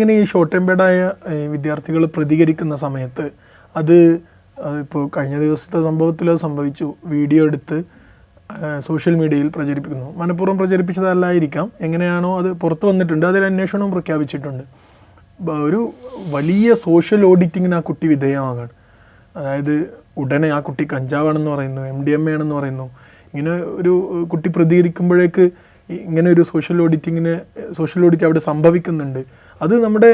ഇങ്ങനെ ഈ ഷോർട്ട് ടെമ്പേർഡായ വിദ്യാർത്ഥികൾ പ്രതികരിക്കുന്ന സമയത്ത് അത് ഇപ്പോൾ കഴിഞ്ഞ ദിവസത്തെ സംഭവത്തിൽ അത് സംഭവിച്ചു. വീഡിയോ എടുത്ത് സോഷ്യൽ മീഡിയയിൽ പ്രചരിപ്പിക്കുന്നു. മനഃപൂർവ്വം പ്രചരിപ്പിച്ചതല്ലായിരിക്കാം. എങ്ങനെയാണോ അത് പുറത്ത് വന്നിട്ടുണ്ട്. അതിൽ അന്വേഷണവും പ്രഖ്യാപിച്ചിട്ടുണ്ട്. ഒരു വലിയ സോഷ്യൽ ഓഡിറ്റിങ്ങിന് ആ കുട്ടി വിധേയമാകാണ്. അതായത് ഉടനെ ആ കുട്ടി കഞ്ചാവാണെന്ന് പറയുന്നു, MDMA ആണെന്ന് പറയുന്നു. ഇങ്ങനെ ഒരു കുട്ടി പ്രതികരിക്കുമ്പോഴേക്ക് ഇങ്ങനെ ഒരു സോഷ്യൽ ഓഡിറ്റ് അവിടെ സംഭവിക്കുന്നുണ്ട്. അത് നമ്മുടെ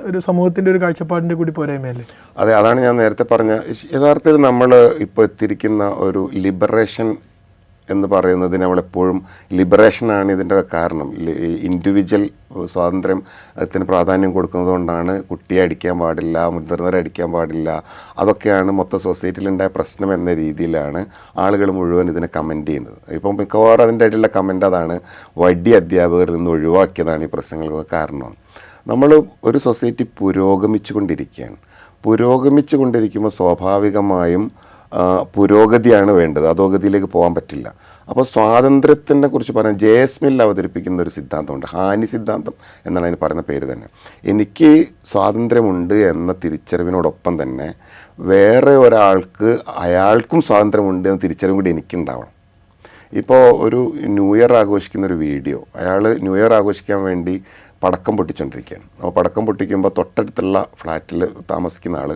ഒരു സമൂഹത്തിൻ്റെ ഒരു കാഴ്ചപ്പാടിൻ്റെ കൂടി പോരായ്മയല്ലേ? അതെ, അതാണ് ഞാൻ നേരത്തെ പറഞ്ഞ. യഥാർത്ഥത്തിൽ നമ്മൾ ഇപ്പോൾ എത്തിയിരിക്കുന്ന ഒരു ലിബറേഷൻ എന്ന് പറയുന്നതിന് നമ്മളെപ്പോഴും ലിബറേഷനാണ് ഇതിൻ്റെ കാരണം. ഇൻഡിവിജ്വൽ സ്വാതന്ത്ര്യത്തിന് പ്രാധാന്യം കൊടുക്കുന്നത് കൊണ്ടാണ് കുട്ടിയെ അടിക്കാൻ പാടില്ല, മുതിർന്നവരെ അടിക്കാൻ പാടില്ല, അതൊക്കെയാണ് മൊത്തം സൊസൈറ്റിയിലുണ്ടായ പ്രശ്നം എന്ന രീതിയിലാണ് ആളുകൾ മുഴുവൻ ഇതിനെ കമൻറ്റ് ചെയ്യുന്നത്. ഇപ്പം മിക്കവാറും അതിൻ്റെ ഇടയിലുള്ള കമൻ്റ് അതാണ്, വടി അധ്യാപകരിൽ നിന്ന് ഒഴിവാക്കിയതാണ് ഈ പ്രശ്നങ്ങൾക്ക് കാരണം. നമ്മൾ ഒരു സൊസൈറ്റി പുരോഗമിച്ചു കൊണ്ടിരിക്കുമ്പോൾ സ്വാഭാവികമായും പുരോഗതിയാണ് വേണ്ടത്, അധോഗതിയിലേക്ക് പോകാൻ പറ്റില്ല. അപ്പോൾ സ്വാതന്ത്ര്യത്തിനെ കുറിച്ച് പറയാൻ JS മിൽ അവതരിപ്പിക്കുന്ന ഒരു സിദ്ധാന്തമുണ്ട്, ഹാനി സിദ്ധാന്തം എന്നാണ് അതിന് പറയുന്ന പേര് തന്നെ. എനിക്ക് സ്വാതന്ത്ര്യമുണ്ട് എന്ന തിരിച്ചറിവിനോടൊപ്പം തന്നെ വേറെ ഒരാൾക്ക് അയാൾക്കും സ്വാതന്ത്ര്യമുണ്ട് എന്ന തിരിച്ചറിവും കൂടി എനിക്കുണ്ടാവണം. ഇപ്പോൾ ഒരു ന്യൂ ഇയർ ആഘോഷിക്കുന്ന ഒരു വീഡിയോ, അയാൾ ന്യൂ ഇയർ ആഘോഷിക്കാൻ വേണ്ടി പടക്കം പൊട്ടിച്ചുകൊണ്ടിരിക്കുകയാണ്. അപ്പോൾ പടക്കം പൊട്ടിക്കുമ്പോൾ തൊട്ടടുത്തുള്ള ഫ്ലാറ്റിൽ താമസിക്കുന്ന ആൾ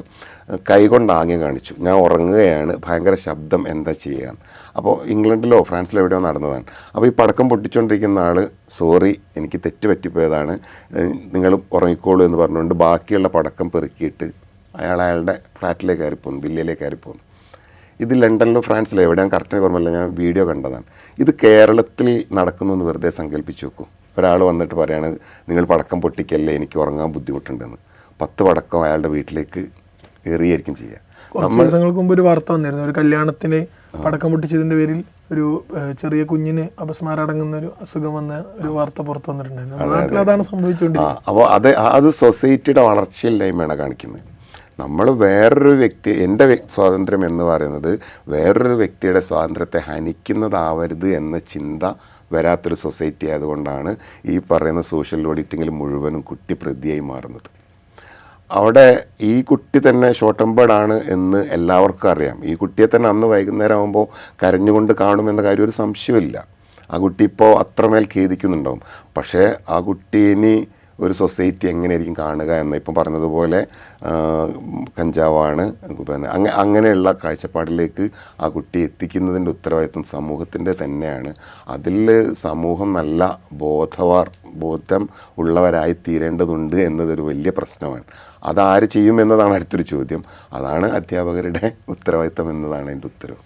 കൈകൊണ്ട് ആംഗ്യം കാണിച്ചു, ഞാൻ ഉറങ്ങുകയാണ്, ഭയങ്കര ശബ്ദം, എന്താ ചെയ്യുക. അപ്പോൾ ഇംഗ്ലണ്ടിലോ ഫ്രാൻസിലോ എവിടെയോ നടന്നതാണ്. അപ്പോൾ ഈ പടക്കം പൊട്ടിച്ചുകൊണ്ടിരിക്കുന്ന ആൾ, സോറി എനിക്ക് തെറ്റ് പറ്റിപ്പോയതാണ്, നിങ്ങൾ ഉറങ്ങിക്കോളൂ എന്ന് പറഞ്ഞുകൊണ്ട് ബാക്കിയുള്ള പടക്കം പെറുക്കിയിട്ട് അയാളുടെ ഫ്ലാറ്റിലേക്ക് കയറിപ്പോന്നു, വില്ലയിലേക്ക് കയറിപ്പോന്നു. ഇത് ലണ്ടനിലോ ഫ്രാൻസിലോ എവിടെയാണ് കറക്റ്റിന് ഓർമ്മയില്ല, ഞാൻ വീഡിയോ കണ്ടതാണ്. ഇത് കേരളത്തിൽ നടക്കുന്നു എന്ന് വെറുതെ സങ്കല്പിച്ച് നോക്കൂ. ഒരാൾ വന്നിട്ട് പറയാണ്, നിങ്ങൾ പടക്കം പൊട്ടിക്കല്ലേ, എനിക്ക് ഉറങ്ങാൻ ബുദ്ധിമുട്ടുണ്ടെന്ന്. 10 പടക്കം അയാളുടെ വീട്ടിലേക്ക് എറിയായിരിക്കും ചെയ്യുക. കുറച്ച് ദിവസങ്ങൾക്ക് മുമ്പ് ഒരു വാർത്ത വന്നിരുന്നു, ഒരു കല്യാണത്തിന് പടക്കം പൊട്ടിച്ചതിൻ്റെ പേരിൽ ഒരു ചെറിയ കുഞ്ഞിന് അപസ്മാരം അടങ്ങുന്ന ഒരു അസുഖം വന്ന ഒരു വാർത്ത പുറത്തു വന്നിട്ടുണ്ടായിരുന്നു. അതാണ് സംഭവിച്ചുകൊണ്ടിരിക്കുന്നത്. അപ്പോൾ അത് സൊസൈറ്റിയുടെ വളർച്ചയില്ലായ്മയാണ് കാണിക്കുന്നത്. നമ്മൾ വേറൊരു വ്യക്തി, എൻ്റെ സ്വാതന്ത്ര്യം എന്ന് പറയുന്നത് വേറൊരു വ്യക്തിയുടെ സ്വാതന്ത്ര്യത്തെ ഹനിക്കുന്നതാവരുത് എന്ന ചിന്ത വരാത്തൊരു സൊസൈറ്റി ആയതുകൊണ്ടാണ് ഈ പറയുന്ന സോഷ്യൽ ഓഡിറ്റിങ്ങിൽ മുഴുവനും കുട്ടി പ്രതിയായി മാറുന്നത്. അവിടെ ഈ കുട്ടി തന്നെ ഷോർട്ട് ടെമ്പേർഡാണ് എന്ന് എല്ലാവർക്കും അറിയാം. ഈ കുട്ടിയെ തന്നെ അന്ന് വൈകുന്നേരം ആകുമ്പോൾ കരഞ്ഞുകൊണ്ട് കാണുമെന്ന കാര്യം ഒരു സംശയമില്ല. ആ കുട്ടി ഇപ്പോൾ അത്രമേൽ ഖേദിക്കുന്നുണ്ടാവും. പക്ഷേ ആ കുട്ടി ഇനി ഒരു സൊസൈറ്റി എങ്ങനെയായിരിക്കും കാണുക എന്ന് ഇപ്പം പറഞ്ഞതുപോലെ കഞ്ചാവാണ്, പിന്നെ അങ്ങനെയുള്ള കാഴ്ചപ്പാടിലേക്ക് ആ കുട്ടി എത്തിക്കുന്നതിൻ്റെ ഉത്തരവാദിത്വം സമൂഹത്തിൻ്റെ തന്നെയാണ്. അതിൽ സമൂഹം നല്ല ബോധം ഉള്ളവരായി തീരേണ്ടതുണ്ട് എന്നതൊരു വലിയ പ്രശ്നമാണ്. അതാര് ചെയ്യുമെന്നതാണ് അടുത്തൊരു ചോദ്യം. അതാണ് അധ്യാപകരുടെ ഉത്തരവാദിത്വം എന്നതാണ് എൻ്റെ ഉത്തരവ്.